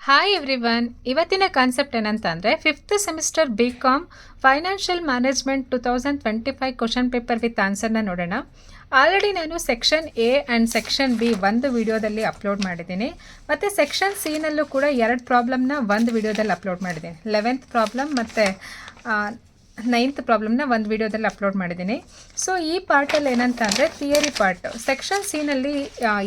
Hi everyone. ಇವತ್ತಿನ concept ಏನಂತಂದರೆ fifth semester BCom financial management 2025 question paper with ಆನ್ಸರ್ನ ನೋಡೋಣ. ಆಲ್ರೆಡಿ ನಾನು section A and section B ಒಂದು ವಿಡಿಯೋದಲ್ಲಿ ಅಪ್ಲೋಡ್ ಮಾಡಿದ್ದೀನಿ, ಮತ್ತು ಸೆಕ್ಷನ್ ಸಿನಲ್ಲೂ ಕೂಡ 2 ಪ್ರಾಬ್ಲಮ್ನ ಒಂದು ವಿಡಿಯೋದಲ್ಲಿ ಅಪ್ಲೋಡ್ ಮಾಡಿದ್ದೀನಿ. 11th ಪ್ರಾಬ್ಲಮ್ ಮತ್ತು 9th ಪ್ರಾಬ್ಲಮ್ನ ಒಂದು ವಿಡಿಯೋದಲ್ಲಿ ಅಪ್ಲೋಡ್ ಮಾಡಿದ್ದೀನಿ. ಸೊ ಈ ಪಾರ್ಟಲ್ಲಿ ಏನಂತ ಅಂದರೆ ಥಿಯರಿ ಪಾರ್ಟ್. ಸೆಕ್ಷನ್ ಸಿನಲ್ಲಿ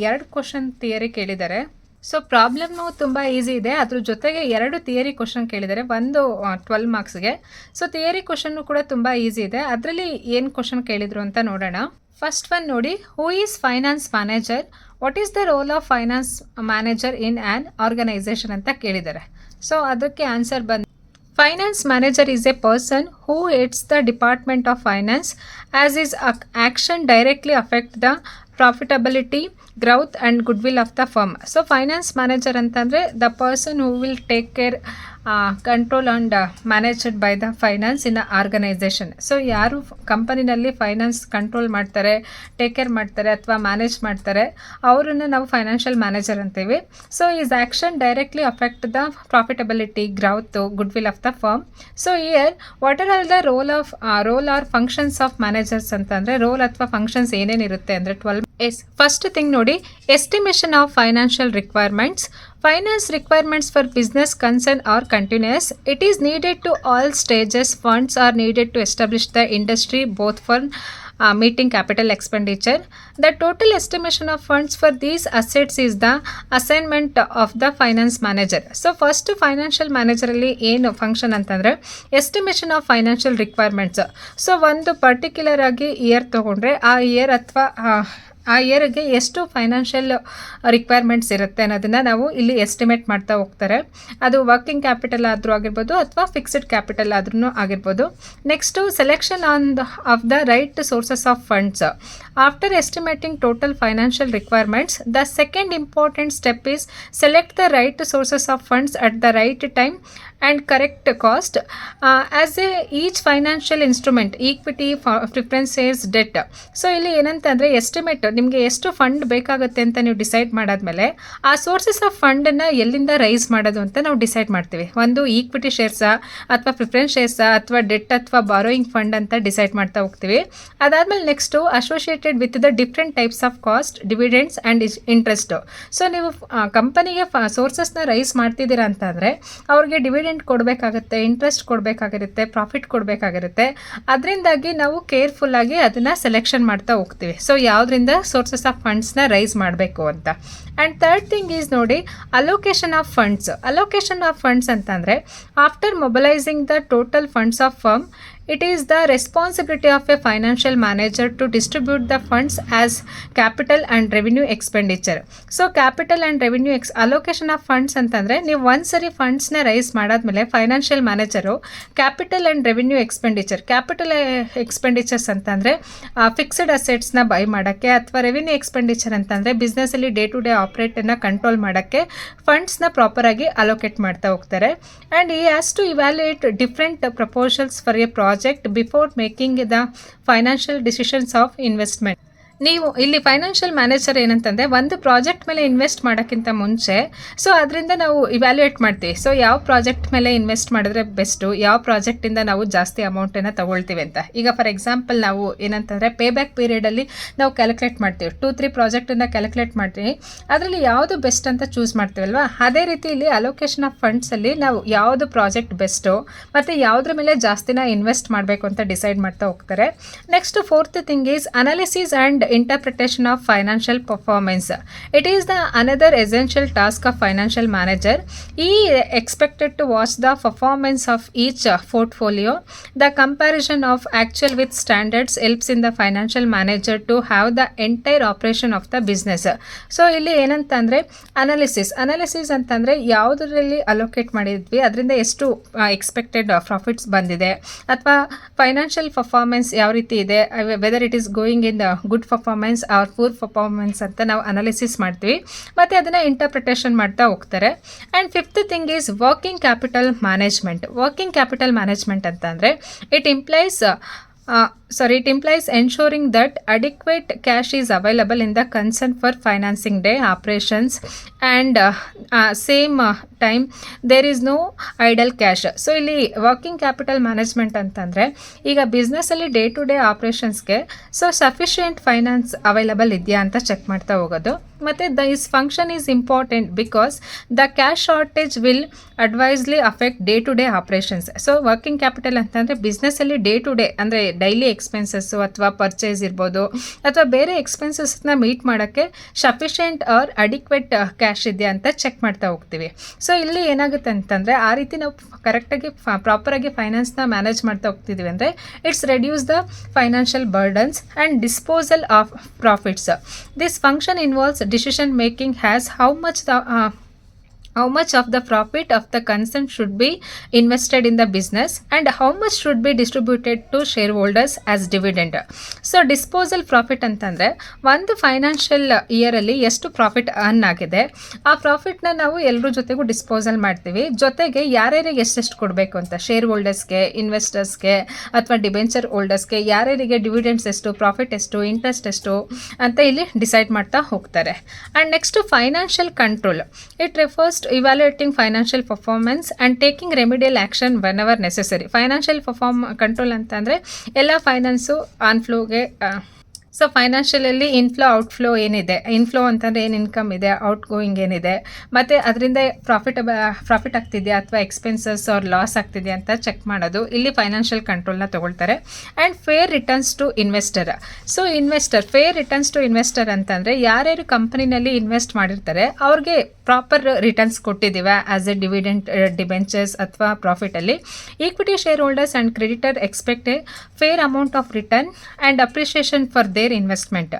2 ಕ್ವಶನ್ ಥಿಯರಿ ಕೇಳಿದ್ದಾರೆ. ಸೊ ಪ್ರಾಬ್ಲಮ್ನು ತುಂಬ ಈಸಿ ಇದೆ, ಅದ್ರ ಜೊತೆಗೆ 2 ಥಿಯರಿ ಕ್ವಶನ್ ಕೇಳಿದ್ದಾರೆ, ಒಂದು 12 ಮಾರ್ಕ್ಸ್ಗೆ. ಸೊ ಥಿಯರಿ ಕ್ವಶನ್ನು ಕೂಡ ತುಂಬ ಈಸಿ ಇದೆ. ಅದರಲ್ಲಿ ಏನು ಕ್ವಶನ್ ಕೇಳಿದರು ಅಂತ ನೋಡೋಣ. ಫಸ್ಟ್ ಒನ್ ನೋಡಿ, who is finance manager, what is the role of finance manager in an organization ಅಂತ ಕೇಳಿದ್ದಾರೆ. ಸೊ ಅದಕ್ಕೆ ಆನ್ಸರ್ ಬಂದು, Finance manager is a person who heads the department of finance as his action directly affect the profitability, growth and goodwill of the firm. So finance manager ಅಂತಂದರೆ the person who will take care, control and managed by the finance in a organization. So ಯಾರು ಕಂಪನಿನಲ್ಲಿ finance control ಮಾಡ್ತಾರೆ, take care ಮಾಡ್ತಾರೆ ಅಥವಾ manage ಮಾಡ್ತಾರೆ, ಅವರನ್ನು ನಾವು financial manager ಅಂತೀವಿ. So is action directly affect the profitability, growth, goodwill of the firm. So here what are all the role or functions of managers ಅಂತಂದರೆ role ಅಥವಾ functions ಏನೇನಿರುತ್ತೆ ಅಂದರೆ 12. ಫಸ್ಟ್ ಥಿಂಗ್ ನೋಡಿ, estimation of financial requirements. Finance requirements for business concern are continuous. It is needed to all stages. Funds are needed to establish the industry both for meeting capital expenditure. The total estimation of funds for these assets is the assignment of the finance manager. So first financial manager ಅಲ್ಲಿ ಏನು function ಅಂತಂದರೆ estimation of financial requirements. So ಒಂದು particular ಆಗಿ year ತೊಗೊಂಡ್ರೆ ಆ year ಅಥವಾ ಆ ಇಯರ್ಗೆ ಎಷ್ಟು ಫೈನಾನ್ಷಿಯಲ್ ರಿಕ್ವೈರ್ಮೆಂಟ್ಸ್ ಇರುತ್ತೆ ಅನ್ನೋದನ್ನು ನಾವು ಇಲ್ಲಿ ಎಸ್ಟಿಮೇಟ್ ಮಾಡ್ತಾ ಹೋಗ್ತಾರೆ. ಅದು ವರ್ಕಿಂಗ್ ಕ್ಯಾಪಿಟಲ್ ಆದರೂ ಆಗಿರ್ಬೋದು ಅಥವಾ ಫಿಕ್ಸ್ಡ್ ಕ್ಯಾಪಿಟಲ್ ಆದ್ರೂ ಆಗಿರ್ಬೋದು. Next selection of the right sources of funds. After estimating total financial requirements, the second important step is select the right sources of funds at the right time and correct cost. As each financial instrument, equity, preference shares, debt. So ಇಲ್ಲಿ ಏನಂತಂದರೆ estimate ನಿಮಗೆ ಎಷ್ಟು fund ಬೇಕಾಗುತ್ತೆ ಅಂತ ನೀವು decide ಮಾಡಾದ್ಮೇಲೆ ಆ sources of ಫಂಡನ್ನು ಎಲ್ಲಿಂದ ರೈಸ್ ಮಾಡೋದು ಅಂತ ನಾವು ಡಿಸೈಡ್ ಮಾಡ್ತೀವಿ. ಒಂದು ಈಕ್ವಿಟಿ ಶೇರ್ಸಾ ಅಥವಾ ಪ್ರಿಫರೆನ್ಸ್ ಶೇರ್ಸಾ ಅಥವಾ ಡೆಟ್ ಅಥವಾ ಬಾರೋಯಿಂಗ್ ಫಂಡ್ ಅಂತ ಡಿಸೈಡ್ ಮಾಡ್ತಾ ಹೋಗ್ತೀವಿ. ಅದಾದಮೇಲೆ next associated with the different types of cost, dividends and interest. So ನೀವು ಕಂಪನಿಗೆ ಸೋರ್ಸಸ್ನ ರೈಸ್ ಮಾಡ್ತಿದ್ದೀರಾ ಅಂತಂದರೆ ಅವ್ರಿಗೆ ಡಿವಿಡೆಂಡ್ ಕೊಡಬೇಕಾಗುತ್ತೆ, ಇಂಟ್ರೆಸ್ಟ್ ಕೊಡಬೇಕಾಗಿರುತ್ತೆ, ಪ್ರಾಫಿಟ್ ಕೊಡಬೇಕಾಗಿರುತ್ತೆ. ಅದರಿಂದಾಗಿ ನಾವು ಕೇರ್ಫುಲ್ಲಾಗಿ ಅದನ್ನು ಸೆಲೆಕ್ಷನ್ ಮಾಡ್ತಾ ಹೋಗ್ತೀವಿ. ಸೊ ಯಾವುದರಿಂದ ಸೋರ್ಸಸ್ ಆಫ್ ಫಂಡ್ಸ್ನ ರೈಸ್ ಮಾಡಬೇಕು ಅಂತ. ಆ್ಯಂಡ್ ಥರ್ಡ್ ಥಿಂಗ್ ಈಸ್ ನೋಡಿ, allocation of funds. Allocation of funds ಅಂತಂದರೆ after mobilising the total funds of firm, it is the responsibility of a financial manager to distribute the funds as capital and revenue expenditure. So capital and revenue allocation of funds ಅಂತಂದರೆ ನೀವು ಒಂದ್ಸರಿ ಫಂಡ್ಸ್ನ raise ಮಾಡಾದ್ಮೇಲೆ financial manager capital and revenue expenditure, capital expenditures ಅಂತಂದರೆ fixed ಅಸೆಟ್ಸ್ನ buy ಮಾಡೋಕ್ಕೆ, ಅಥವಾ revenue expenditure ಅಂತಂದರೆ ಬಿಸ್ನೆಸ್ಸಲ್ಲಿ ಡೇ ಟು ಡೇ ಆಪ್ರೇಟನ್ನು ಕಂಟ್ರೋಲ್ ಮಾಡೋಕ್ಕೆ ಫಂಡ್ಸ್ನ ಪ್ರಾಪರಾಗಿ ಅಲೋಕೇಟ್ ಮಾಡ್ತಾ ಹೋಗ್ತಾರೆ. And he has to evaluate different proposals for a project before making the financial decisions of investment. ನೀವು ಇಲ್ಲಿ ಫೈನಾನ್ಷಿಯಲ್ ಮ್ಯಾನೇಜರ್ ಏನಂತಂದರೆ ಒಂದು ಪ್ರಾಜೆಕ್ಟ್ ಮೇಲೆ ಇನ್ವೆಸ್ಟ್ ಮಾಡೋಕ್ಕಿಂತ ಮುಂಚೆ ಸೊ ಅದರಿಂದ ನಾವು ಇವ್ಯಾಲ್ಯೂಯೇಟ್ ಮಾಡ್ತೀವಿ. ಸೊ ಯಾವ ಪ್ರಾಜೆಕ್ಟ್ ಮೇಲೆ ಇನ್ವೆಸ್ಟ್ ಮಾಡಿದ್ರೆ ಬೆಸ್ಟು, ಯಾವ ಪ್ರಾಜೆಕ್ಟಿಂದ ನಾವು ಜಾಸ್ತಿ ಅಮೌಂಟನ್ನು ತಗೊಳ್ತೀವಿ ಅಂತ. ಈಗ ಫಾರ್ ಎಕ್ಸಾಂಪಲ್ ನಾವು ಏನಂತಂದರೆ ಪೇ ಬ್ಯಾಕ್ ಪೀರಿಯಡಲ್ಲಿ ನಾವು ಕ್ಯಾಲ್ಕುಲೇಟ್ ಮಾಡ್ತೀವಿ, 2-3 ಪ್ರಾಜೆಕ್ಟನ್ನು ಕ್ಯಾಲ್ಕುಲೇಟ್ ಮಾಡ್ತೀವಿ, ಅದರಲ್ಲಿ ಯಾವುದು ಬೆಸ್ಟ್ ಅಂತ ಚೂಸ್ ಮಾಡ್ತೀವಲ್ವ. ಅದೇ ರೀತಿ ಇಲ್ಲಿ ಅಲೋಕೇಶನ್ ಆಫ್ ಫಂಡ್ಸಲ್ಲಿ ನಾವು ಯಾವುದು ಪ್ರಾಜೆಕ್ಟ್ ಬೆಸ್ಟು ಮತ್ತು ಯಾವುದ್ರ ಮೇಲೆ ಜಾಸ್ತಿನ ಇನ್ವೆಸ್ಟ್ ಮಾಡಬೇಕು ಅಂತ ಡಿಸೈಡ್ ಮಾಡ್ತಾ ಹೋಗ್ತಾರೆ. Next fourth thing is analysis and interpretation of financial performance. It is the another essential task of financial manager. He expected to watch the performance of each portfolio. The comparison of actual with standards helps in the financial manager to have the entire operation of the business. So ಇಲ್ಲಿ ಏನಂತಂದರೆ analysis ಅಂತಂದರೆ ಯಾವುದರಲ್ಲಿ allocate ಮಾಡಿದ್ವಿ ಅದರಿಂದ ಎಷ್ಟು expected profits ಬಂದಿದೆ, ಅಥವಾ financial performance ಯಾವ ರೀತಿ ಇದೆ, whether it is going in the good performance or poor performance ಅಂತ ನಾವು ಅನಾಲಿಸಿಸ್ ಮಾಡ್ತೀವಿ, ಮತ್ತು ಅದನ್ನು ಇಂಟರ್ಪ್ರಿಟೇಷನ್ ಮಾಡ್ತಾ ಹೋಗ್ತಾರೆ. And fifth thing is working capital management. Working capital management ಅಂತಂದರೆ it implies it implies ensuring that adequate cash is available in the concern for financing day operations, and same time there is no idle cash. So ಇಲ್ಲಿ working capital management ಅಂತಂದರೆ ಈಗ ಬಿಸ್ನೆಸ್ಸಲ್ಲಿ day to day ಆಪ್ರೇಷನ್ಸ್ಗೆ so sufficient finance available ಇದೆಯಾ ಅಂತ check ಮಾಡ್ತಾ ಹೋಗೋದು. ಮತ್ತು this function is important because the cash shortage will adversely affect day to day operations. So working capital ಅಂತಂದರೆ ಬಿಸ್ನೆಸ್ಸಲ್ಲಿ ಡೇ ಟು ಡೇ ಅಂದರೆ ಡೈಲಿ ಎಕ್ಸ್ಪೆನ್ಸಸ್ಸು ಅಥವಾ ಪರ್ಚೇಸ್ ಇರ್ಬೋದು ಅಥವಾ ಬೇರೆ ಎಕ್ಸ್ಪೆನ್ಸಸ್ನ ಮೀಟ್ ಮಾಡೋಕ್ಕೆ ಸಫಿಷಿಯೆಂಟ್ ಆರ್ ಅಡಿಕ್ವೇಟ್ ಕ್ಯಾಶ್ ಇದೆಯಾ ಅಂತ ಚೆಕ್ ಮಾಡ್ತಾ ಹೋಗ್ತೀವಿ. ಸೊ ಇಲ್ಲಿ ಏನಾಗುತ್ತೆ ಅಂತಂದರೆ ಆ ರೀತಿ ನಾವು ಕರೆಕ್ಟಾಗಿ ಪ್ರಾಪರಾಗಿ ಫೈನಾನ್ಸ್ನ ಮ್ಯಾನೇಜ್ ಮಾಡ್ತಾ ಹೋಗ್ತಿದ್ದೀವಿ ಅಂದರೆ it's reduce the financial burdens and disposal of profits. This function involves decision making has how much of the profit of the concern should be invested in the business and how much should be distributed to shareholders as dividend. So disposal profit ಅಂತಂದರೆ ಒಂದು financial ಇಯರಲ್ಲಿ ಎಷ್ಟು profit earn ಆಗಿದೆ ಆ ಪ್ರಾಫಿಟ್ನ ನಾವು ಎಲ್ಲರ ಜೊತೆಗೂ disposal ಮಾಡ್ತೀವಿ. ಜೊತೆಗೆ ಯಾರ್ಯಾರಿಗೆ ಎಷ್ಟೆಷ್ಟು ಕೊಡಬೇಕು ಅಂತ ಶೇರ್ ಹೋಲ್ಡರ್ಸ್ಗೆ, ಇನ್ವೆಸ್ಟರ್ಸ್ಗೆ ಅಥವಾ ಡಿಬೆಂಚರ್ ಹೋಲ್ಡರ್ಸ್ಗೆ ಯಾರ್ಯಾರಿಗೆ ಡಿವಿಡೆಂಡ್ಸ್ ಎಷ್ಟು, ಪ್ರಾಫಿಟ್ ಎಷ್ಟು, ಇಂಟ್ರೆಸ್ಟ್ ಎಷ್ಟು ಅಂತ ಇಲ್ಲಿ ಡಿಸೈಡ್ ಮಾಡ್ತಾ ಹೋಗ್ತಾರೆ. And next financial control. It refers evaluating financial performance and taking remedial action whenever necessary. Financial control ಅಂತಂದರೆ ಎಲ್ಲ ಫೈನಾನ್ಸು ಆನ್ಫ್ಲೋಗೆ ಸೊ ಫೈನಾನ್ಷಿಯಲಲ್ಲಿ ಇನ್ಫ್ಲೋ ಔಟ್ಫ್ಲೋ ಏನಿದೆ, ಇನ್ಫ್ಲೋ ಅಂತಂದರೆ ಏನು ಇನ್ಕಮ್ ಇದೆ, ಔಟ್ ಗೋಯಿಂಗ್ ಏನಿದೆ, ಮತ್ತು ಅದರಿಂದ ಪ್ರಾಫಿಟ್ ಆಗ್ತಿದೆಯಾ ಅಥವಾ ಎಕ್ಸ್ಪೆನ್ಸಸ್ ಆರ್ ಲಾಸ್ ಆಗ್ತಿದೆಯಾ ಅಂತ ಚೆಕ್ ಮಾಡೋದು. ಇಲ್ಲಿ ಫೈನಾನ್ಷಿಯಲ್ ಕಂಟ್ರೋಲ್ನ ತೊಗೊಳ್ತಾರೆ. And fair returns to investor. So fair returns to investor ಅಂತಂದರೆ ಯಾರ್ಯಾರು ಕಂಪ್ನಿನಲ್ಲಿ ಇನ್ವೆಸ್ಟ್ ಮಾಡಿರ್ತಾರೆ ಅವ್ರಿಗೆ ಪ್ರಾಪರ್ ರಿಟರ್ನ್ಸ್ ಕೊಟ್ಟಿದ್ದೀವ ಆ್ಯಸ್ ಎ ಡಿವಿಡೆಂಟ್, ಡಿಬೆಂಚರ್ಸ್ ಅಥವಾ ಪ್ರಾಫಿಟಲ್ಲಿ. Equity shareholders and creditor expect a fair amount of return and appreciation for their investment.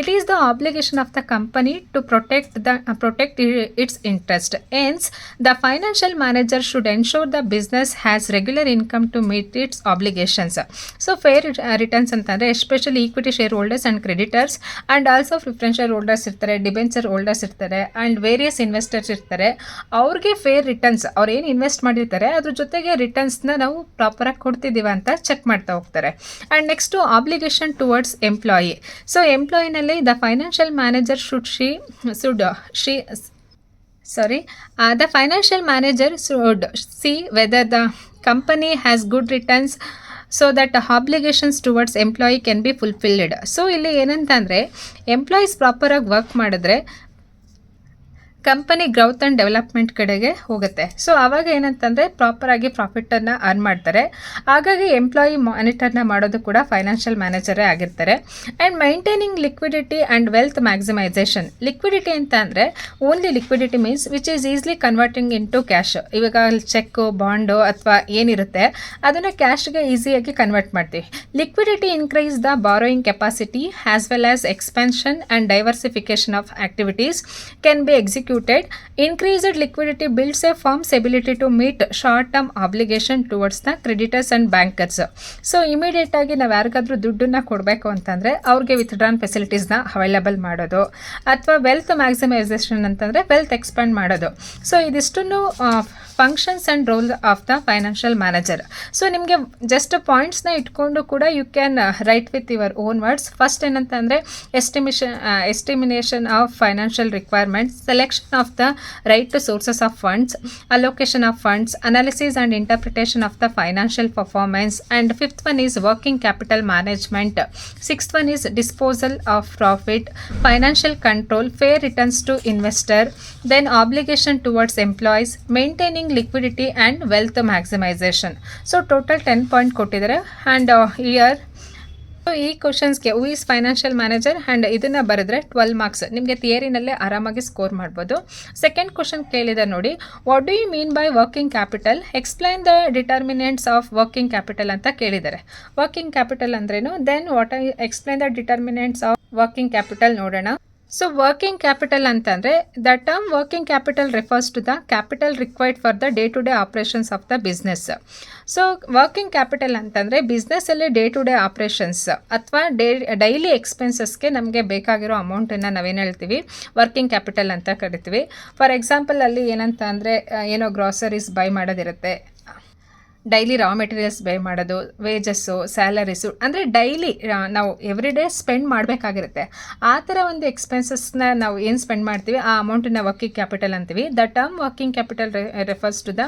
It is the obligation of the company to protect its interest. Hence, the financial manager should ensure the business has regular income to meet its obligations. So, fair returns ಅಂತಂದರೆ especially equity shareholders and creditors and also preferential holders ಇರ್ತಾರೆ, debenture holders ಇರ್ತಾರೆ and various investors ಇರ್ತಾರೆ. ಅವ್ರಿಗೆ fair returns, ಅವ್ರು ಏನು invest ಮಾಡಿರ್ತಾರೆ ಅದ್ರ ಜೊತೆಗೆ ರಿಟರ್ನ್ಸ್ನ ನಾವು ಪ್ರಾಪರಾಗಿ ಕೊಡ್ತಿದ್ದೀವ ಅಂತ ಚೆಕ್ ಮಾಡ್ತಾ ಹೋಗ್ತಾರೆ. And next obligation towards employee. ಸೊ ಎಂಪ್ಲಾಯಿನಲ್ಲಿ the financial manager the financial manager should see whether the company has good returns so that obligations towards employee can be fulfilled. So ಇಲ್ಲಿ ಏನಂತಂದರೆ ಎಂಪ್ಲಾಯೀಸ್ ಪ್ರಾಪರಾಗಿ ವರ್ಕ್ ಮಾಡಿದ್ರೆ company growth and development ಕಡೆಗೆ ಹೋಗುತ್ತೆ. So ಆವಾಗ ಏನಂತಂದರೆ ಪ್ರಾಪರಾಗಿ ಪ್ರಾಫಿಟನ್ನು earn ಮಾಡ್ತಾರೆ. ಹಾಗಾಗಿ employee ಮಾನಿಟರ್ನ ಮಾಡೋದು ಕೂಡ ಫೈನಾನ್ಷಿಯಲ್ ಮ್ಯಾನೇಜರೇ ಆಗಿರ್ತಾರೆ. And maintaining liquidity and wealth maximisation. Liquidity ಅಂತ ಅಂದರೆ only liquidity means which is easily converting into cash. ಇವಾಗ ಚೆಕ್ಕು, ಬಾಂಡು ಅಥವಾ ಏನಿರುತ್ತೆ ಅದನ್ನು ಕ್ಯಾಶ್ಗೆ ಈಸಿಯಾಗಿ ಕನ್ವರ್ಟ್ ಮಾಡ್ತೀವಿ. Liquidity increase the borrowing capacity as well as expansion and diversification of activities can be executed. Increased liquidity builds a firm's ability to meet short-term obligation towards the creditors and bankers. So immediate ಆಗಿ ನಾವು ಯಾರಿಗಾದ್ರೂ ದುಡ್ಡನ್ನ ಕೊಡಬೇಕು ಅಂತಂದರೆ ಅವ್ರಿಗೆ withdrawn ಫೆಸಿಲಿಟೀಸ್ನ available ಮಾಡೋದು, ಅಥವಾ wealth maximisation ಅಂತಂದರೆ ವೆಲ್ತ್ ಎಕ್ಸ್ಪ್ಯಾಂಡ್ ಮಾಡೋದು. ಸೊ ಇದಿಷ್ಟನ್ನು functions and role of the financial manager. So ನಿಮಗೆ ಜಸ್ಟ್ ಪಾಯಿಂಟ್ಸ್ನ ಇಟ್ಕೊಂಡು ಕೂಡ you can write with your own words. First ಏನಂತಂದರೆ estimation of financial requirements, selection of the right to sources of funds, allocation of funds, analysis and interpretation of the financial performance, and fifth one is working capital management, sixth one is disposal of profit, financial control, fair returns to investor, then obligation towards employees, maintaining liquidity and wealth maximization. So total 10 point ಕೊಟ್ಟಿದ್ದಾರೆ. and here ಈ ಕ್ವಶನ್ಸ್ಗೆ who is financial manager and ಇದನ್ನು ಬರೆದ್ರೆ 12 marks ನಿಮಗೆ ಥಿಯರಿನಲ್ಲೇ ಆರಾಮಾಗಿ score ಮಾಡ್ಬೋದು. Second question ಕೇಳಿದೆ ನೋಡಿ, what do you mean by working capital, explain the determinants of working capital ಅಂತ ಕೇಳಿದ್ದಾರೆ. ವರ್ಕಿಂಗ್ ಕ್ಯಾಪಿಟಲ್ ಅಂದ್ರೇನು, then explain the determinants of working capital ನೋಡೋಣ. ಸೊ ವರ್ಕಿಂಗ್ ಕ್ಯಾಪಿಟಲ್ ಅಂತಂದರೆ the term working capital refers to the capital required for the day to day operations of the business. So working capital ಅಂತಂದರೆ ಬಿಸ್ನೆಸ್ಸಲ್ಲಿ day to day operations ಅಥವಾ daily ಎಕ್ಸ್ಪೆನ್ಸಸ್ಗೆ ನಮಗೆ ಬೇಕಾಗಿರೋ ಅಮೌಂಟನ್ನು ನಾವೇನು ಹೇಳ್ತೀವಿ ವರ್ಕಿಂಗ್ ಕ್ಯಾಪಿಟಲ್ ಅಂತ ಕರಿತೀವಿ. ಫಾರ್ ಎಕ್ಸಾಂಪಲ್ ಅಲ್ಲಿ ಏನಂತ ಅಂದರೆ ಏನೋ ಗ್ರಾಸರೀಸ್ ಬೈ ಮಾಡೋದಿರುತ್ತೆ, ಡೈಲಿ ರಾ ಮೆಟೀರಿಯಲ್ಸ್ ಬೇ ಮಾಡೋದು, ವೇಜಸ್ಸು, ಸ್ಯಾಲರೀಸು, ಅಂದರೆ ಡೈಲಿ ನಾವು ಎವ್ರಿ ಡೇ ಸ್ಪೆಂಡ್ ಮಾಡಬೇಕಾಗಿರುತ್ತೆ. ಆ ಥರ ಒಂದು ಎಕ್ಸ್ಪೆನ್ಸಸ್ನ ನಾವು ಏನು ಸ್ಪೆಂಡ್ ಮಾಡ್ತೀವಿ ಆ ಅಮೌಂಟನ್ನು ವರ್ಕಿಂಗ್ ಕ್ಯಾಪಿಟಲ್ ಅಂತೀವಿ. The term working capital refers to the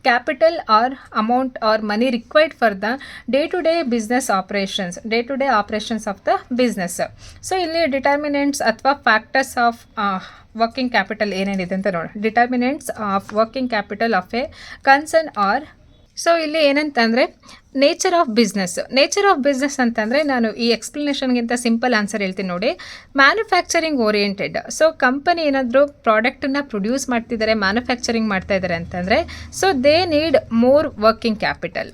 capital or amount or money required for the day to day business operations of the business. So ಇಲ್ಲಿ ಡಿಟರ್ಮಿನೆಂಟ್ಸ್ ಅಥವಾ ಫ್ಯಾಕ್ಟರ್ಸ್ ಆಫ್ ವರ್ಕಿಂಗ್ ಕ್ಯಾಪಿಟಲ್ ಏನೇನಿದೆ ಅಂತ ನೋಡಿ. Determinants of working capital of a concern are. So ಇಲ್ಲಿ ಏನಂತಂದರೆ nature of business ಅಂತಂದರೆ ನಾನು ಈ ಎಕ್ಸ್ಪ್ಲನೇಷನ್ಗಿಂತ ಸಿಂಪಲ್ ಆನ್ಸರ್ ಹೇಳ್ತೀನಿ ನೋಡಿ. Manufacturing oriented. ಸೊ ಕಂಪನಿ ಏನಾದರೂ ಪ್ರಾಡಕ್ಟನ್ನು ಪ್ರೊಡ್ಯೂಸ್ ಮಾಡ್ತಿದ್ದಾರೆ, ಮ್ಯಾನುಫ್ಯಾಕ್ಚರಿಂಗ್ ಮಾಡ್ತಾ ಇದ್ದಾರೆ ಅಂತಂದರೆ so they need more working capital.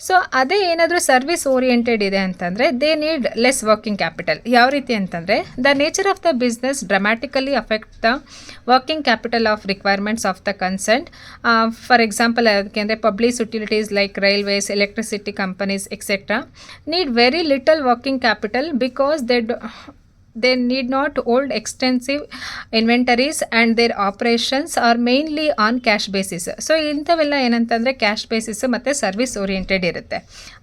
So ಅದೇ ಏನಾದರೂ ಸರ್ವಿಸ್ ಓರಿಯೆಂಟೆಡ್ ಇದೆ ಅಂತಂದರೆ they need less working capital. ಯಾವ ರೀತಿ ಅಂತಂದರೆ the nature of the business dramatically affect the working capital of requirements of the concern. For example ಅದಕ್ಕೆ ಅಂದರೆ public utilities like railways, electricity companies etcetera need very little working capital because they need not hold extensive inventories and their operations are mainly on cash basis. So ಇಂಥವೆಲ್ಲ ಏನಂತಂದರೆ cash basis ಮತ್ತು service oriented ಇರುತ್ತೆ.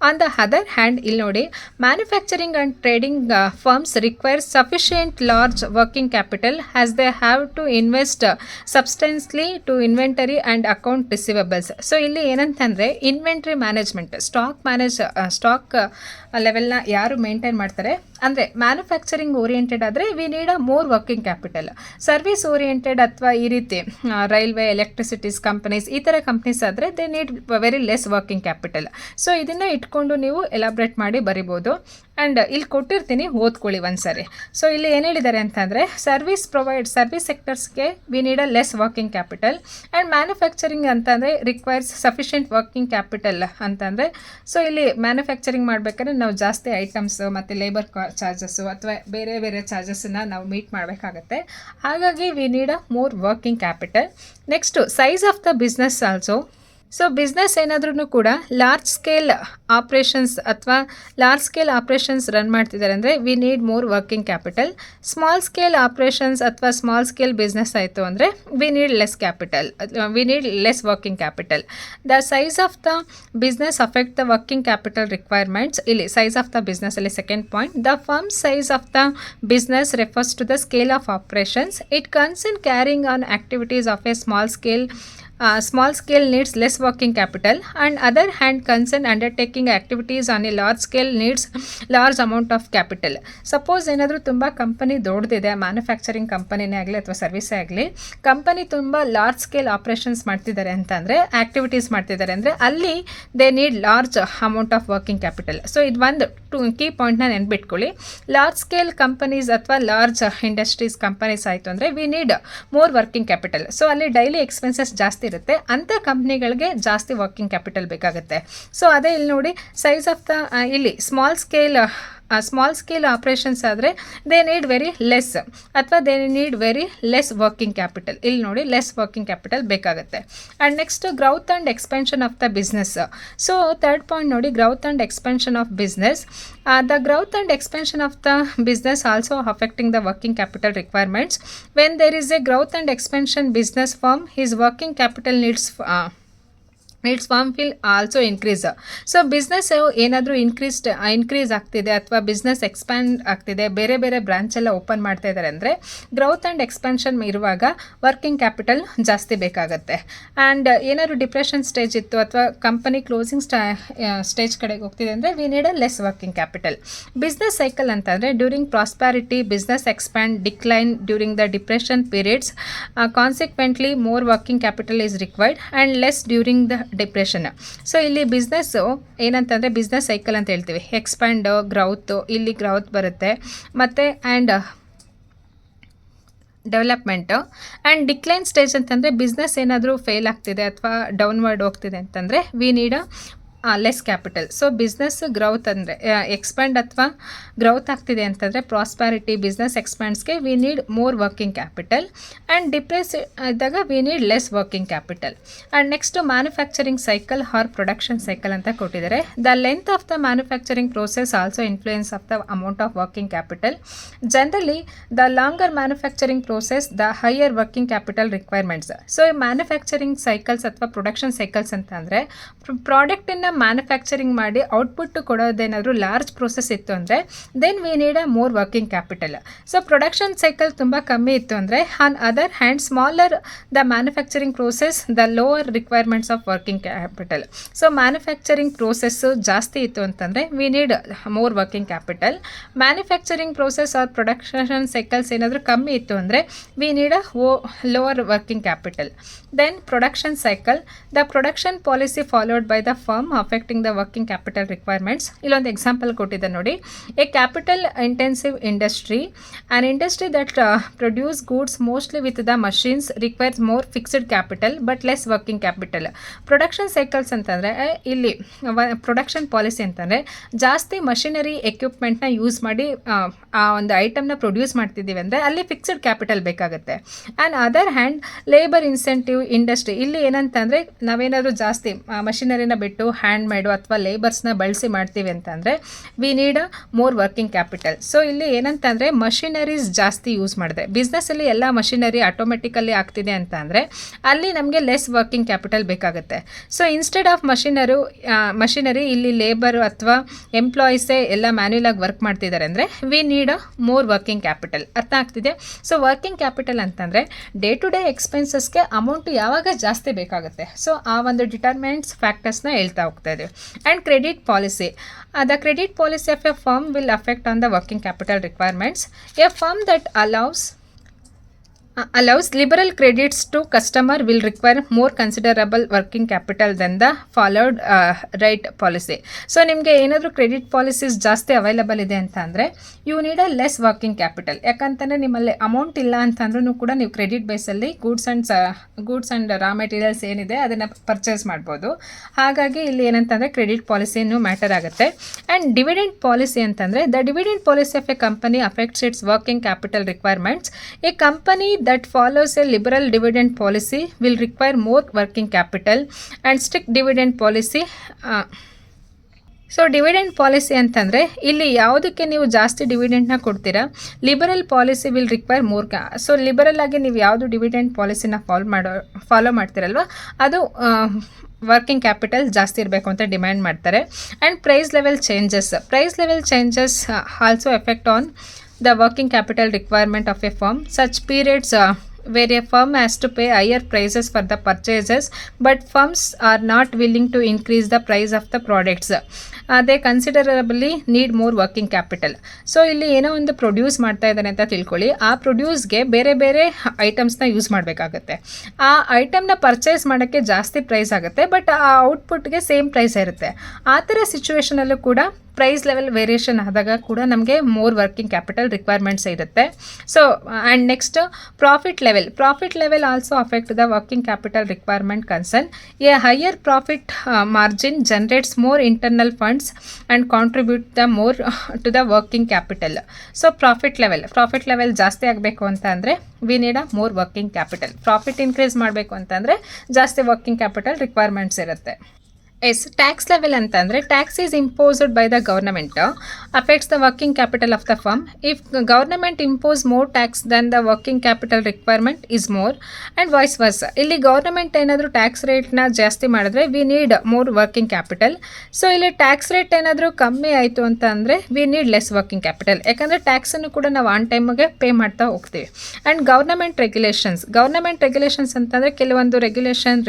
On the other hand ಇಲ್ಲಿ ನೋಡಿ, manufacturing and trading firms require sufficient large working capital as they have to invest substantially to inventory and account receivables. So ಇಲ್ಲಿ ಏನಂತಂದರೆ inventory management, stock ಲೆವೆಲ್ನ ಯಾರು maintain ಮಾಡ್ತಾರೆ ಅಂದರೆ manufacturing oriented ಆದರೆ V need a more working capital. Service oriented ಅಥವಾ ಈ ರೀತಿ railway, ಎಲೆಕ್ಟ್ರಿಸಿಟೀಸ್ companies ಈ ಥರ ಕಂಪ್ನೀಸ್ ಆದರೆ they need very less working capital. So ಇದನ್ನು ಇಟ್ಕೊಂಡು ನೀವು ಎಲಾಬ್ರೇಟ್ ಮಾಡಿ ಬರಿಬೋದು. ಆ್ಯಂಡ್ ಇಲ್ಲಿ ಕೊಟ್ಟಿರ್ತೀನಿ, ಓದ್ಕೊಳ್ಳಿ ಒಂದ್ಸರಿ. ಸೊ ಇಲ್ಲಿ ಏನು ಹೇಳಿದ್ದಾರೆ ಅಂತಂದರೆ ಸರ್ವಿಸ್ ಸೆಕ್ಟರ್ಸ್ಗೆ we need a less working capital and manufacturing ಅಂತಂದರೆ ರಿಕ್ವೈರ್ಸ್ ಸಫಿಷಿಯೆಂಟ್ ವರ್ಕಿಂಗ್ ಕ್ಯಾಪಿಟಲ್ ಅಂತಂದರೆ ಸೊ ಇಲ್ಲಿ ಮ್ಯಾನುಫ್ಯಾಕ್ಚರಿಂಗ್ ಮಾಡಬೇಕಾದ್ರೆ ನಾವು ಜಾಸ್ತಿ ಐಟಮ್ಸ್ ಮತ್ತು ಲೇಬರ್ ಚಾರ್ಜಸ್ಸು ಅಥವಾ ಬೇರೆ ಬೇರೆ ಚಾರ್ಜಸ್ಸನ್ನು ನಾವು ಮೀಟ್ ಮಾಡಬೇಕಾಗತ್ತೆ. ಹಾಗಾಗಿ V need a more working capital. Next size of the business also. So business ಏನಾದ್ರೂ ಕೂಡ ಲಾರ್ಜ್ ಸ್ಕೇಲ್ ಆಪ್ರೇಷನ್ಸ್ ರನ್ ಮಾಡ್ತಿದ್ದಾರೆ ಅಂದರೆ we need more working capital. Small scale operations ಅಥವಾ ಸ್ಮಾಲ್ ಸ್ಕೇಲ್ ಬಿಸ್ನೆಸ್ ಆಯಿತು ಅಂದರೆ we need less working capital. The size of the business affect the working capital requirements. ಇಲ್ಲಿ size of the business ಅಲ್ಲಿ second point. The firm size of the business refers to the scale of operations. It concern carrying on activities of a small scale needs less working capital, and other hand concern undertaking activities on a large scale needs large amount of capital. Suppose ಏನಾದರೂ ತುಂಬ company ದೊಡ್ಡದಿದೆ, manufacturing ಕಂಪನಿನೇ ಆಗಲಿ ಅಥವಾ ಸರ್ವಿಸೇ ಆಗಲಿ, company ತುಂಬ large scale operations ಮಾಡ್ತಿದ್ದಾರೆ ಅಂತಂದರೆ, ಆಕ್ಟಿವಿಟೀಸ್ ಮಾಡ್ತಿದ್ದಾರೆ ಅಂದರೆ ಅಲ್ಲಿ they need large amount of working capital. So ಇದು ಒಂದು ಕೀ ಪಾಯಿಂಟ್ನ ನೆನ್ಪಿಟ್ಕೊಳ್ಳಿ. ಲಾರ್ಜ್ ಸ್ಕೇಲ್ ಕಂಪನೀಸ್ ಅಥವಾ ಲಾರ್ಜ್ ಇಂಡಸ್ಟ್ರೀಸ್ ಕಂಪನೀಸ್ ಆಯಿತು ಅಂದರೆ we need more working capital. So ಅಲ್ಲಿ ಡೈಲಿ ಎಕ್ಸ್ಪೆನ್ಸಸ್ ಜಾಸ್ತಿ ಇರುತ್ತೆ, ಅಂಥ ಕಂಪ್ನಿಗಳಿಗೆ ಜಾಸ್ತಿ ವರ್ಕಿಂಗ್ ಕ್ಯಾಪಿಟಲ್ ಬೇಕಾಗುತ್ತೆ. ಸೊ ಅದೇ ಇಲ್ಲಿ ನೋಡಿ, ಸೈಜ್ ಆಫ್ ದ ಇಲ್ಲಿ ಸ್ಮಾಲ್ ಸ್ಕೇಲ್ ಆಪ್ರೇಷನ್ಸ್ ಆದರೆ ದೇ ನೀಡ್ ವೆರಿ ಲೆಸ್ ಅಥವಾ they need very less working capital. ಇಲ್ಲಿ ನೋಡಿ ಲೆಸ್ ವರ್ಕಿಂಗ್ ಕ್ಯಾಪಿಟಲ್ ಬೇಕಾಗುತ್ತೆ. And next growth and expansion of the business. So third point ನೋಡಿ, growth and expansion of business. The growth and expansion of the business also affecting the working capital requirements. When there is a growth and expansion business firm, his working capital needs firm will also increase. So business ಏನಾದರೂ increase ಆಗ್ತಿದೆ ಅಥವಾ business expand ಆಗ್ತಿದೆ, ಬೇರೆ ಬೇರೆ branch ಎಲ್ಲ open ಮಾಡ್ತಾ ಇದ್ದಾರೆ ಅಂದರೆ ಗ್ರೌತ್ ಆ್ಯಂಡ್ ಎಕ್ಸ್ಪೆನ್ಷನ್ ಇರುವಾಗ ವರ್ಕಿಂಗ್ ಕ್ಯಾಪಿಟಲ್ ಜಾಸ್ತಿ ಬೇಕಾಗುತ್ತೆ. ಆ್ಯಂಡ್ ಏನಾದರೂ ಡಿಪ್ರೆಷನ್ ಸ್ಟೇಜ್ ಇತ್ತು ಅಥವಾ ಕಂಪನಿ ಕ್ಲೋಸಿಂಗ್ ಸ್ಟೇಜ್ ಕಡೆಗೆ ಹೋಗ್ತಿದೆ ಅಂದರೆ we need a less working capital. Business cycle ಅಂತಂದರೆ during prosperity business expand, decline during the depression periods, consequently more working capital is required and less during the depression. So ಇಲ್ಲಿ business ಏನಂತಂದರೆ business cycle ಅಂತ ಹೇಳ್ತೀವಿ. Expand, growth, ಇಲ್ಲಿ growth ಬರುತ್ತೆ ಮತ್ತು and development. And decline stage ಅಂತಂದರೆ business ಏನಾದರೂ fail ಆಗ್ತಿದೆ ಅಥವಾ ಡೌನ್ವರ್ಡ್ ಹೋಗ್ತಿದೆ ಅಂತಂದರೆ we need less capital. So business growth ಅಂದರೆ ಎಕ್ಸ್ಪ್ಯಾಂಡ್ ಅಥವಾ ಗ್ರೌತ್ ಆಗ್ತಿದೆ ಅಂತಂದರೆ ಪ್ರಾಸ್ಪ್ಯಾರಿಟಿ ಬಿಸ್ನೆಸ್ ಎಕ್ಸ್ಪ್ಯಾಂಡ್ಸ್ಗೆ we need more working capital and depress ಇದ್ದಾಗ we need less working capital. And next manufacturing cycle or production cycle ಅಂತ ಕೊಟ್ಟಿದ್ದಾರೆ. The length of the manufacturing process also influence of the amount of working capital. Generally the longer manufacturing process the higher working capital requirements. So ಈ manufacturing cycles ಅಥವಾ production cycles ಅಂತ ಅಂದರೆ ಪ್ರಾಡಕ್ಟನ್ನು manufacturing ಮಾಡಿ output ಕೊಡೋದೇನಾದರೂ large process ಇತ್ತು ಅಂದರೆ then we need a more working capital. So production cycle ತುಂಬ ಕಮ್ಮಿ ಇತ್ತು ಅಂದರೆ on other hand smaller the manufacturing process the lower requirements of working capital. So manufacturing process ಜಾಸ್ತಿ ಇತ್ತು ಅಂತಂದರೆ we need more working capital. Manufacturing process or production cycles ಏನಾದರೂ ಕಮ್ಮಿ ಇತ್ತು ಅಂದರೆ we need a lower working capital. Then production cycle the production policy followed by the firm affecting the working capital requirements. ಇಲ್ಲೊಂದು example ಕೊಟ್ಟಿದೆ ನೋಡಿ. A capital intensive industry an industry that produce goods mostly with the machines requires more fixed capital but less working capital. Production cycles ಅಂತಂದರೆ ಇಲ್ಲಿ production policy ಅಂತಂದರೆ ಜಾಸ್ತಿ machinery ಎಕ್ವಿಪ್ಮೆಂಟ್ನ use ಮಾಡಿ ಆ ಒಂದು ಐಟಮ್ನ ಪ್ರೊಡ್ಯೂಸ್ ಮಾಡ್ತಿದ್ದೀವಿ ಅಂದರೆ ಅಲ್ಲಿ ಫಿಕ್ಸ್ಡ್ ಕ್ಯಾಪಿಟಲ್ ಬೇಕಾಗುತ್ತೆ. And other hand labour incentive industry ಇಲ್ಲಿ ಏನಂತಂದರೆ ನಾವೇನಾದರೂ ಜಾಸ್ತಿ ಮಷಿನರಿನ ಬಿಟ್ಟು ಹ್ಯಾಂಡ್ ಮೇಡು ಅಥವಾ ಲೇಬರ್ಸ್ನ ಬಳಸಿ ಮಾಡ್ತೀವಿ ಅಂತಂದರೆ we need a more working capital. So ಇಲ್ಲಿ ಏನಂತಂದರೆ ಮಷಿನರೀಸ್ ಜಾಸ್ತಿ ಯೂಸ್ ಮಾಡಿದೆ ಬಿಸ್ನೆಸ್ಸಲ್ಲಿ ಎಲ್ಲ ಮಷಿನರಿ ಆಟೋಮೆಟಿಕಲಿ ಆಗ್ತಿದೆ ಅಂತ ಅಂದರೆ ಅಲ್ಲಿ ನಮಗೆ ಲೆಸ್ ವರ್ಕಿಂಗ್ ಕ್ಯಾಪಿಟಲ್ ಬೇಕಾಗುತ್ತೆ. ಸೊ ಇನ್ಸ್ಟೆಡ್ ಆಫ್ ಮಷಿನರಿ ಇಲ್ಲಿ ಲೇಬರು ಅಥವಾ ಎಂಪ್ಲಾಯೀಸೇ ಎಲ್ಲ ಮ್ಯಾನ್ಯುಯಲ್ ಆಗಿ ವರ್ಕ್ ಮಾಡ್ತಿದ್ದಾರೆ ಅಂದರೆ we need a more working capital. ಅರ್ಥ ಆಗ್ತಿದೆ? ಸೊ ವರ್ಕಿಂಗ್ ಕ್ಯಾಪಿಟಲ್ ಅಂತಂದರೆ ಡೇ ಟು ಡೇ ಎಕ್ಸ್ಪೆನ್ಸಸ್ಗೆ ಅಮೌಂಟ್ ಯಾವಾಗ ಜಾಸ್ತಿ ಬೇಕಾಗುತ್ತೆ ಸೊ ಆ ಒಂದು ಡಿಟರ್ಮೆಂಟ್ಸ್ ಫ್ಯಾಕ್ಟರ್ಸ್ನ ಹೇಳ್ತಾ ಹೋಗ್ತಾ ಇದ್ದೀವಿ. And credit policy the credit policy of A firm will affect on the working capital requirements. A firm that allows liberal credits to customer will require more considerable working capital than the followed right policy. So ನಿಮಗೆ ಏನಾದರೂ credit policies ಜಾಸ್ತಿ available ಇದೆ ಅಂತ ಅಂದರೆ you need a less working capital. ಯಾಕಂತಂದರೆ ನಿಮ್ಮಲ್ಲಿ amount ಇಲ್ಲ ಅಂತಂದ್ರೂ ಕೂಡ ನೀವು ಕ್ರೆಡಿಟ್ ಬೇಸಲ್ಲಿ ಗೂಡ್ಸ್ ಆ್ಯಂಡ್ ರಾ ಮೆಟೀರಿಯಲ್ಸ್ ಏನಿದೆ ಅದನ್ನು ಪರ್ಚೇಸ್ ಮಾಡ್ಬೋದು. ಹಾಗಾಗಿ ಇಲ್ಲಿ ಏನಂತಂದರೆ ಕ್ರೆಡಿಟ್ ಪಾಲಿಸಿನೂ ಮ್ಯಾಟರ್ ಆಗುತ್ತೆ. ಆ್ಯಂಡ್ ಡಿವಿಡೆಂಡ್ ಪಾಲಿಸಿ ಅಂತಂದರೆ the dividend policy of a company affects its working capital requirements. A company that follows a liberal dividend policy will require more working capital and strict dividend policy. So dividend policy ಅಂತಂದರೆ ಇಲ್ಲಿ ಯಾವುದಕ್ಕೆ ನೀವು ಜಾಸ್ತಿ ಡಿವಿಡೆಂಡ್ನ ಕೊಡ್ತೀರಾ liberal policy will require more so liberal ಆಗಿ ನೀವು ಯಾವುದು dividend ಪಾಲಿಸಿನ follow ಮಾಡ್ತೀರಲ್ವ ಅದು ವರ್ಕಿಂಗ್ ಕ್ಯಾಪಿಟಲ್ ಜಾಸ್ತಿ ಇರಬೇಕು ಅಂತ ಡಿಮ್ಯಾಂಡ್ ಮಾಡ್ತಾರೆ. And price level changes also effect on the working capital requirement of a firm. Such periods where a firm has to pay higher prices for the purchases but firms are not willing to increase the price of the products. They considerably need more working capital. So ಇಲ್ಲಿ ಏನೋ ಒಂದು produce ಮಾಡ್ತಾ ಇದ್ದಾನೆ ಅಂತ ತಿಳ್ಕೊಳ್ಳಿ. ಆ ಪ್ರೊಡ್ಯೂಸ್ಗೆ ಬೇರೆ ಬೇರೆ ಐಟಮ್ಸ್ನ ಯೂಸ್ ಮಾಡಬೇಕಾಗತ್ತೆ. ಆ ಐಟಮ್ನ ಪರ್ಚೇಸ್ ಮಾಡೋಕ್ಕೆ ಜಾಸ್ತಿ ಪ್ರೈಸ್ ಆಗುತ್ತೆ ಬಟ್ ಆ ಔಟ್ಪುಟ್ಗೆ ಸೇಮ್ ಪ್ರೈಸ್ ಇರುತ್ತೆ. ಆ ಥರ ಸಿಚುವೇಷನಲ್ಲೂ ಕೂಡ ಪ್ರೈಸ್ ಲೆವೆಲ್ ವೇರಿಯೇಷನ್ ಆದಾಗ ಕೂಡ ನಮಗೆ ಮೋರ್ ವರ್ಕಿಂಗ್ ಕ್ಯಾಪಿಟಲ್ ರಿಕ್ವೈರ್ಮೆಂಟ್ಸ್ ಇರುತ್ತೆ. So and next profit level also affect the working capital requirement concern. A higher profit margin generates more internal funds and contribute the more to the working capital. So profit level ಜಾಸ್ತಿ ಆಗಬೇಕು ಅಂತ ಅಂದರೆ we need a more working capital. Profit increase ಮಾಡಬೇಕು ಅಂತಂದರೆ ಜಾಸ್ತಿ working capital requirements ಇರುತ್ತೆ. As tax level ಅಂತಂದರೆ tax is imposed by the government affects the working capital of the firm. If government impose more tax then the working capital requirement is more and vice versa. ಇಲ್ಲಿ government ಏನಾದರೂ tax ರೇಟ್ನ ಜಾಸ್ತಿ ಮಾಡಿದ್ರೆ we need more working capital. So ಇಲ್ಲಿ tax rate ಏನಾದರೂ ಕಮ್ಮಿ ಆಯಿತು ಅಂತ ಅಂದರೆ we need less working capital. ಯಾಕಂದರೆ ಟ್ಯಾಕ್ಸನ್ನು ಕೂಡ ನಾವು ಆನ್ ಟೈಮಿಗೆ ಪೇ ಮಾಡ್ತಾ ಹೋಗ್ತೀವಿ. ಆ್ಯಂಡ್ ಗೌರ್ನಮೆಂಟ್ ರೆಗ್ಯುಲೇಷನ್ಸ್ ಅಂತಂದರೆ ಕೆಲವೊಂದು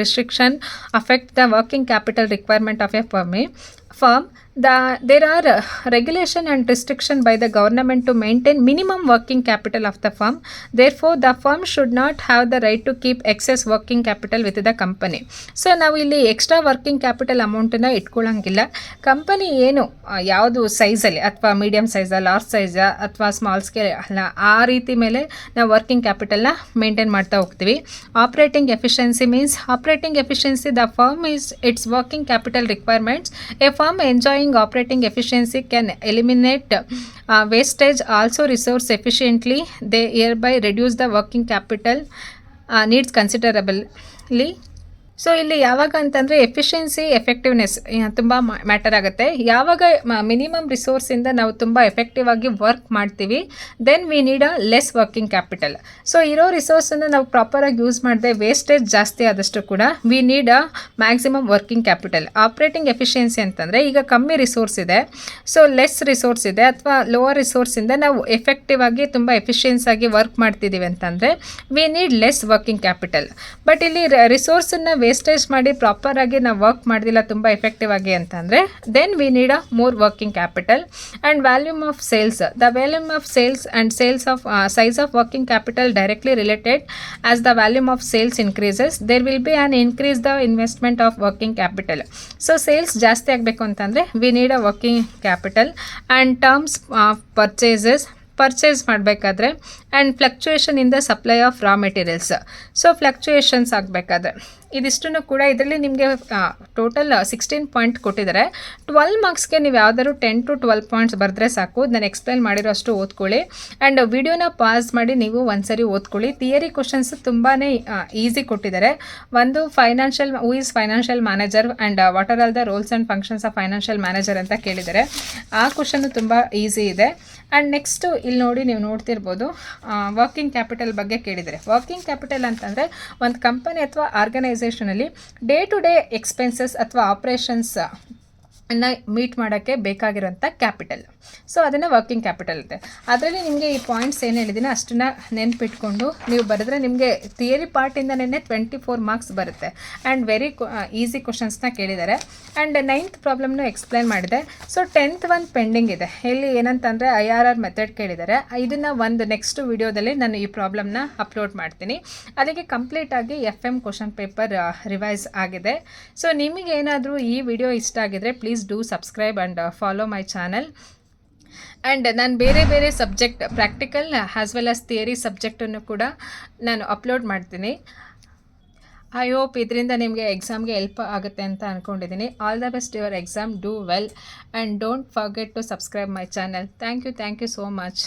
restriction affect the working capital requirement of a firm. There are regulations obligation and restriction by the government to maintain minimum working capital of the firm. Therefore, the firm should not have the right to keep excess working capital with the company. So ನಾವು ಇಲ್ಲಿ extra working capital ಅಮೌಂಟನ್ನು ಇಟ್ಕೊಳ್ಳೋಂಗಿಲ್ಲ. Company ಏನು ಯಾವುದು ಸೈಜಲ್ಲಿ ಅಥವಾ medium ಸೈಜಾ, large ಸೈಜಾ ಅಥವಾ small scale ಅಲ್ಲ, ಆ ರೀತಿ ಮೇಲೆ ನಾವು ವರ್ಕಿಂಗ್ ಕ್ಯಾಪಿಟಲ್ನ ಮೇಂಟೈನ್ ಮಾಡ್ತಾ ಹೋಗ್ತೀವಿ. Operating efficiency means operating efficiency the firm is it's working capital requirements. A firm enjoying operating efficiency can eliminate wastage, also resource efficiently. They hereby reduce the working capital needs considerably. So ಇಲ್ಲಿ ಯಾವಾಗ ಅಂತಂದರೆ efficiency, effectiveness ತುಂಬ matter ಆಗುತ್ತೆ. ಯಾವಾಗ minimum ರಿಸೋರ್ಸಿಂದ ನಾವು ತುಂಬ effective ಆಗಿ work ಮಾಡ್ತೀವಿ, then we need a less working capital. So ಇರೋ ರಿಸೋರ್ಸನ್ನು ನಾವು ಪ್ರಾಪರಾಗಿ ಯೂಸ್ ಮಾಡದೆ ವೇಸ್ಟೇಜ್ ಜಾಸ್ತಿ ಆದಷ್ಟು ಕೂಡ ವಿ ನೀಡ್ ಅ maximum working capital. Operating efficiency ಅಂತಂದರೆ ಈಗ ಕಮ್ಮಿ ರಿಸೋರ್ಸ್ ಇದೆ, ಸೊ ಲೆಸ್ ರಿಸೋರ್ಸ್ ಇದೆ ಅಥವಾ ಲೋವರ್ ರಿಸೋರ್ಸಿಂದ ನಾವು ಎಫೆಕ್ಟಿವ್ ಆಗಿ ತುಂಬ ಎಫಿಷಿಯನ್ಸ್ ಆಗಿ ವರ್ಕ್ ಮಾಡ್ತಿದ್ದೀವಿ ಅಂತಂದರೆ we need less working capital. But ಇಲ್ಲಿ ರಿಸೋರ್ಸನ್ನು ವೇಸ್ಟೇಜ್ ಮಾಡಿ ಪ್ರಾಪರಾಗಿ ನಾವು ವರ್ಕ್ ಮಾಡೋದಿಲ್ಲ ತುಂಬ ಎಫೆಕ್ಟಿವ್ ಆಗಿ ಅಂತಂದರೆ then we need a more working capital. And volume of sales, the volume of sales and sales of size of working capital directly related. As the volume of sales increases there will be an increase the investment of working capital. So sales ಜಾಸ್ತಿ ಆಗಬೇಕು ಅಂತಂದರೆ we need a working capital. And terms of purchase ಮಾಡಬೇಕಾದ್ರೆ and fluctuation in the supply of raw materials. So fluctuations ಆಗಬೇಕಾದ್ರೆ ಇದಿಷ್ಟನ್ನು ಕೂಡ ಇದರಲ್ಲಿ ನಿಮಗೆ total 16 point ಕೊಟ್ಟಿದ್ದಾರೆ. 12 ಮಾರ್ಕ್ಸ್ಗೆ ನೀವು ಯಾವ್ದಾದ್ರು 10 to 12 ಪಾಯಿಂಟ್ಸ್ ಬರೆದ್ರೆ ಸಾಕು. ನಾನು ಎಕ್ಸ್ಪ್ಲೈನ್ ಮಾಡಿರೋ ಅಷ್ಟು ಓದ್ಕೊಳ್ಳಿ ಆ್ಯಂಡ್ ವಿಡಿಯೋನ ಪಾಸ್ ಮಾಡಿ ನೀವು ಒಂದ್ಸರಿ ಓದ್ಕೊಳ್ಳಿ. ಥಿಯರಿ ಕ್ವಶನ್ಸ್ ತುಂಬಾ ಈಸಿ ಕೊಟ್ಟಿದ್ದಾರೆ. ಒಂದು financial, who is financial manager and what are all the roles and functions of financial manager ಅಂತ ಕೇಳಿದ್ದಾರೆ. ಆ ಕ್ವಶನ್ನು ತುಂಬ ಈಸಿ ಇದೆ. ಆ್ಯಂಡ್ ನೆಕ್ಸ್ಟು ಇಲ್ಲಿ ನೋಡಿ, ನೀವು ನೋಡ್ತಿರ್ಬೋದು ವರ್ಕಿಂಗ್ ಕ್ಯಾಪಿಟಲ್ ಬಗ್ಗೆ ಕೇಳಿದ್ದಾರೆ. ವರ್ಕಿಂಗ್ ಕ್ಯಾಪಿಟಲ್ ಅಂತಂದರೆ ಒಂದು ಕಂಪನಿ ಅಥವಾ ಆರ್ಗನೈಸೇಷನಲ್ಲಿ ಡೇ ಟು ಡೇ ಎಕ್ಸ್ಪೆನ್ಸಸ್ ಅಥವಾ ಆಪ್ರೇಷನ್ಸ್ ಅನ್ನು ಮೀಟ್ ಮಾಡೋಕ್ಕೆ ಬೇಕಾಗಿರೋಂಥ ಕ್ಯಾಪಿಟಲ್. ಸೊ ಅದನ್ನು ವರ್ಕಿಂಗ್ ಕ್ಯಾಪಿಟಲ್ ಇದೆ. ಅದರಲ್ಲಿ ನಿಮಗೆ ಈ ಪಾಯಿಂಟ್ಸ್ ಏನು ಹೇಳಿದ್ದೀನಿ ಅಷ್ಟನ್ನು ನೆನ್ಪಿಟ್ಕೊಂಡು ನೀವು ಬರೆದ್ರೆ ನಿಮಗೆ ಥಿಯರಿ ಪಾರ್ಟಿಂದನೇ 24 ಮಾರ್ಕ್ಸ್ ಬರುತ್ತೆ. ಆ್ಯಂಡ್ ವೆರಿ ಈಸಿ ಕ್ವಶನ್ಸ್ನ ಕೇಳಿದ್ದಾರೆ. ಆ್ಯಂಡ್ 9th ಪ್ರಾಬ್ಲಮ್ನು ಎಕ್ಸ್ಪ್ಲೈನ್ ಮಾಡಿದೆ. ಸೊ 10th ಒಂದು ಪೆಂಡಿಂಗ್ ಇದೆ. ಇಲ್ಲಿ ಏನಂತಂದರೆ IRR ಮೆಥಡ್ ಕೇಳಿದ್ದಾರೆ. ಇದನ್ನು ಒಂದು ನೆಕ್ಸ್ಟ್ ವಿಡಿಯೋದಲ್ಲಿ ನಾನು ಈ ಪ್ರಾಬ್ಲಮ್ನ ಅಪ್ಲೋಡ್ ಮಾಡ್ತೀನಿ. ಅಲ್ಲಿಗೆ ಕಂಪ್ಲೀಟಾಗಿ FM ಕ್ವಶನ್ ಪೇಪರ್ ರಿವೈಸ್ ಆಗಿದೆ. ಸೊ ನಿಮಗೇನಾದರೂ ಈ ವಿಡಿಯೋ ಇಷ್ಟ ಆಗಿದರೆ please do subscribe and follow my channel. And ನಾನು ಬೇರೆ ಬೇರೆ subject, practical as well as theory ಸಬ್ಜೆಕ್ಟನ್ನು ಕೂಡ ನಾನು ಅಪ್ಲೋಡ್ ಮಾಡ್ತೀನಿ. ಐ ಹೋಪ್ ಇದರಿಂದ ನಿಮಗೆ ಎಕ್ಸಾಮ್ಗೆ ಹೆಲ್ಪ್ ಆಗುತ್ತೆ ಅಂತ ಅಂದ್ಕೊಂಡಿದ್ದೀನಿ. All the best your exam, do well and don't forget to subscribe my channel. Thank you so much.